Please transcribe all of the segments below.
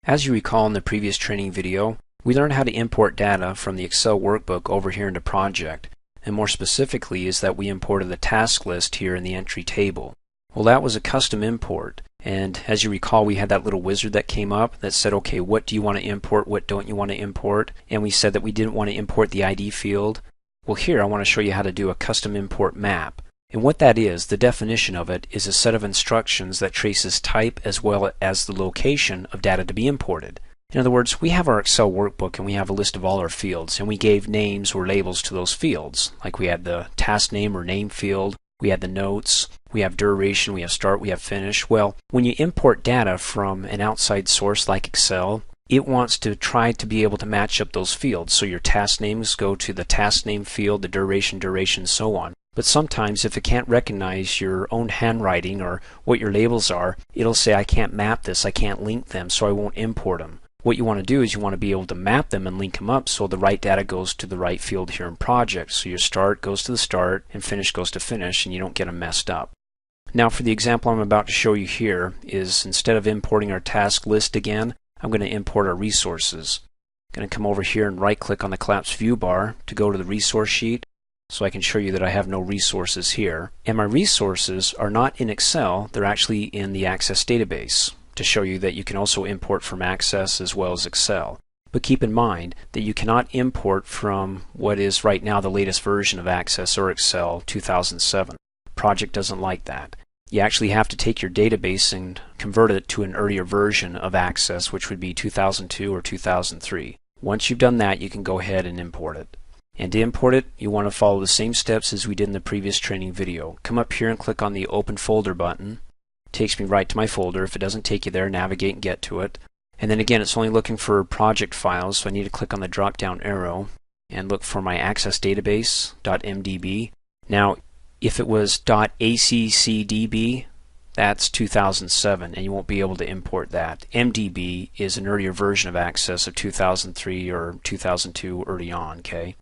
As you recall in the previous training video, we learned how to import data from the Excel workbook over here into Project, and more specifically is that we imported the task list here in the entry table. Well, that was a custom import, and as you recall we had that little wizard that came up that said, okay, what do you want to import, what don't you want to import, and we said that we didn't want to import the ID field. Well, here I want to show you how to do a custom import map. And what that is, the definition of it, is a set of instructions that traces type as well as the location of data to be imported. In other words, we have our Excel workbook and we have a list of all our fields, and we gave names or labels to those fields. Like we had the task name or name field, we had the notes, we have duration, we have start, we have finish. Well, when you import data from an outside source like Excel, it wants to try to be able to match up those fields. So your task names go to the task name field, the duration, so on. But sometimes if it can't recognize your own handwriting or what your labels are, it'll say, I can't map this, I can't link them, so I won't import them. What you want to do is you want to be able to map them and link them up so the right data goes to the right field here in Project. So your start goes to the start and finish goes to finish, and you don't get them messed up. Now for the example I'm about to show you here is, instead of importing our task list again, I'm going to import our resources. I'm going to come over here and right click on the collapsed view bar to go to the resource sheet, so I can show you that I have no resources here. And my resources are not in Excel, they're actually in the Access database, to show you that you can also import from Access as well as Excel. But keep in mind that you cannot import from what is right now the latest version of Access or Excel 2007. Project doesn't like that. You actually have to take your database and convert it to an earlier version of Access, which would be 2002 or 2003. Once you've done that, you can go ahead and import it. And to import it, you want to follow the same steps as we did in the previous training video. Come up here and click on the Open Folder button. It takes me right to my folder. If it doesn't take you there, navigate and get to it. And then again, it's only looking for project files, so I need to click on the drop down arrow and look for my Access database.mdb. Now, if it was .accdb, that's 2007, and you won't be able to import that. MDB is an earlier version of Access of 2003 or 2002 early on, okay?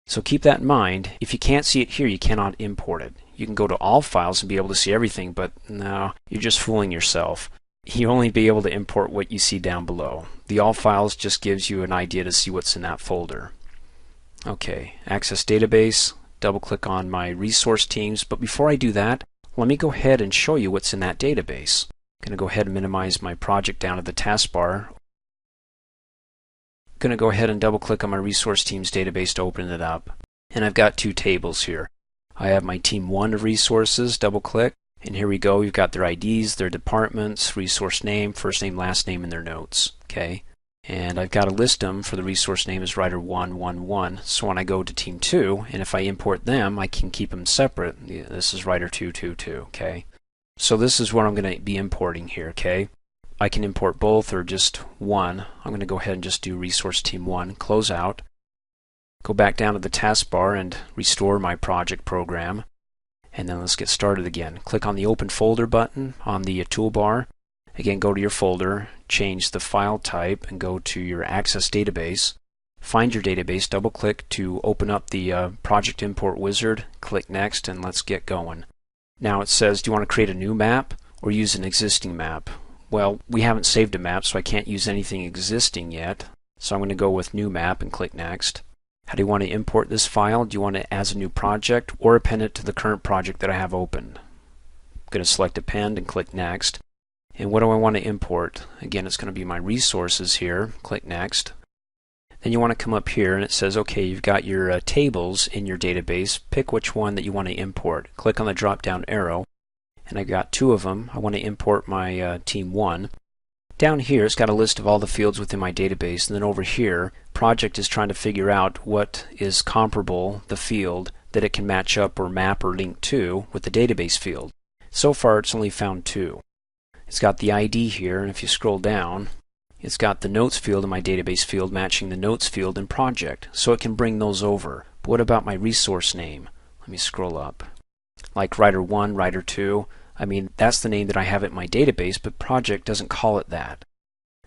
So keep that in mind. If you can't see it here, you cannot import it. You can go to all files and be able to see everything, but no, you're just fooling yourself. You only be able to import what you see down below. The all files just gives you an idea to see what's in that folder. Okay, Access database, double click on my resource teams, but before I do that, let me go ahead and show you what's in that database. I'm going to go ahead and minimize my project down to the taskbar. Going to go ahead and double click on my resource teams database to open it up, and I've got two tables here. I have my team 1 of resources, double click, and here we go. We've got their IDs, their departments, resource name, first name, last name, and their notes. Okay, and I've got to list them for the resource name as writer 111. So when I go to team 2, and if I import them, I can keep them separate. This is writer 222. Okay, so this is what I'm going to be importing here. Okay. I can import both or just one. I'm going to go ahead and just do resource team 1, close out, go back down to the taskbar and restore my project program, and then let's get started again. Click on the Open Folder button on the toolbar. Again, go to your folder, change the file type, and go to your Access database. Find your database, double click to open up the Project Import Wizard, click Next, and let's get going. Now it says, do you want to create a new map or use an existing map? Well, we haven't saved a map, so I can't use anything existing yet. So I'm going to go with New Map and click Next. How do you want to import this file? Do you want it as a new project or append it to the current project that I have open? I'm going to select Append and click Next. And what do I want to import? Again, it's going to be my resources here. Click Next. Then you want to come up here and it says, okay, you've got your tables in your database. Pick which one that you want to import. Click on the drop down arrow. And I've got two of them. I want to import my team 1. Down here it's got a list of all the fields within my database, and then over here Project is trying to figure out what is comparable, the field that it can match up or map or link to with the database field. So far it's only found 2. It's got the ID here, and if you scroll down it's got the notes field in my database field matching the notes field in Project, so it can bring those over. But what about my resource name? Let me scroll up. Like writer 1, writer 2, I mean, that's the name that I have in my database, but Project doesn't call it that.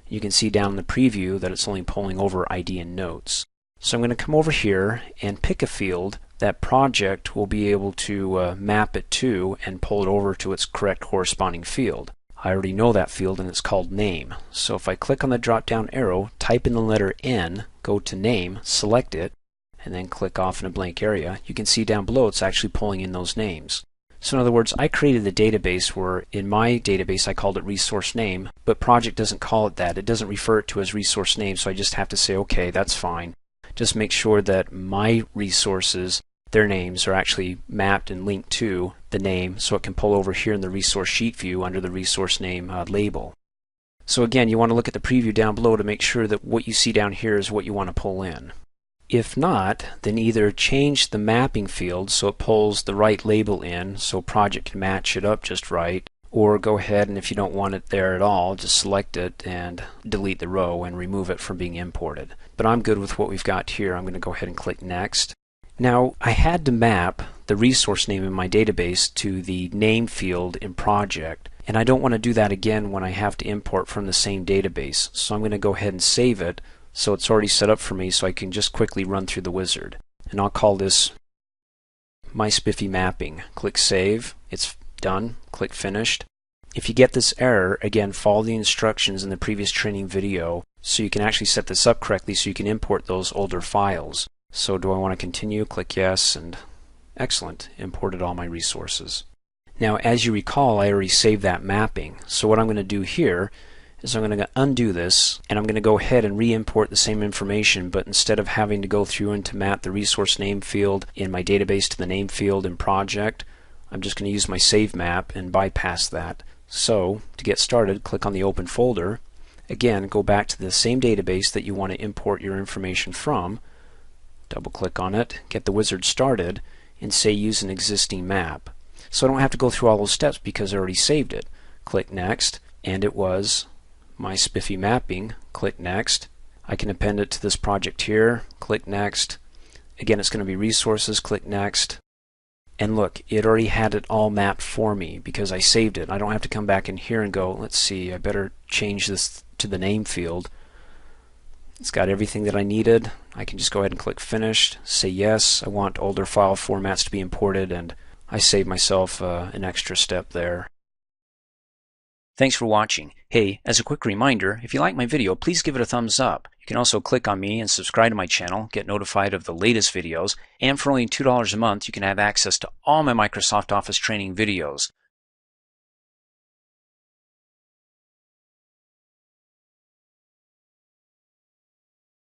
You can see down in the preview that it's only pulling over ID and notes. So I'm going to come over here and pick a field that Project will be able to map it to and pull it over to its correct corresponding field. I already know that field and it's called name. So if I click on the drop down arrow, type in the letter N, go to name, select it, and then click off in a blank area, you can see down below it's actually pulling in those names. So in other words, I created the database where in my database I called it resource name, but project doesn't call it that. It doesn't refer it to as resource name, so I just have to say, okay, that's fine. Just make sure that my resources, their names, are actually mapped and linked to the name so it can pull over here in the resource sheet view under the resource name label. So again, you want to look at the preview down below to make sure that what you see down here is what you want to pull in. If not, then either change the mapping field so it pulls the right label in so project can match it up just right, or go ahead and if you don't want it there at all, just select it and delete the row and remove it from being imported. But I'm good with what we've got here. I'm going to go ahead and click Next. Now, I had to map the resource name in my database to the name field in project, and I don't want to do that again when I have to import from the same database. So I'm going to go ahead and save it so it's already set up for me so I can just quickly run through the wizard. And I'll call this My Spiffy Mapping. Click Save. It's done. Click Finished. If you get this error, again, follow the instructions in the previous training video so you can actually set this up correctly so you can import those older files. So do I want to continue? Click Yes, and excellent. Imported all my resources. Now, as you recall, I already saved that mapping. So what I'm going to do here is I'm going to undo this, and I'm going to go ahead and re-import the same information, but instead of having to go through and to map the resource name field in my database to the name field in project, I'm just going to use my save map and bypass that. So to get started, click on the open folder. Again, go back to the same database that you want to import your information from. Double click on it, get the wizard started, and say use an existing map. So I don't have to go through all those steps because I already saved it. Click Next, and it was My Spiffy Mapping. Click Next. I can append it to this project here. Click Next. Again, it's going to be Resources. Click Next. And look, it already had it all mapped for me because I saved it. I don't have to come back in here and go, let's see, I better change this to the name field. It's got everything that I needed. I can just go ahead and click Finished, say yes, I want older file formats to be imported, and I save myself an extra step there. Thanks for watching. Hey, as a quick reminder, if you like my video, please give it a thumbs up. You can also click on me and subscribe to my channel, get notified of the latest videos, and for only $2 a month, you can have access to all my Microsoft Office training videos.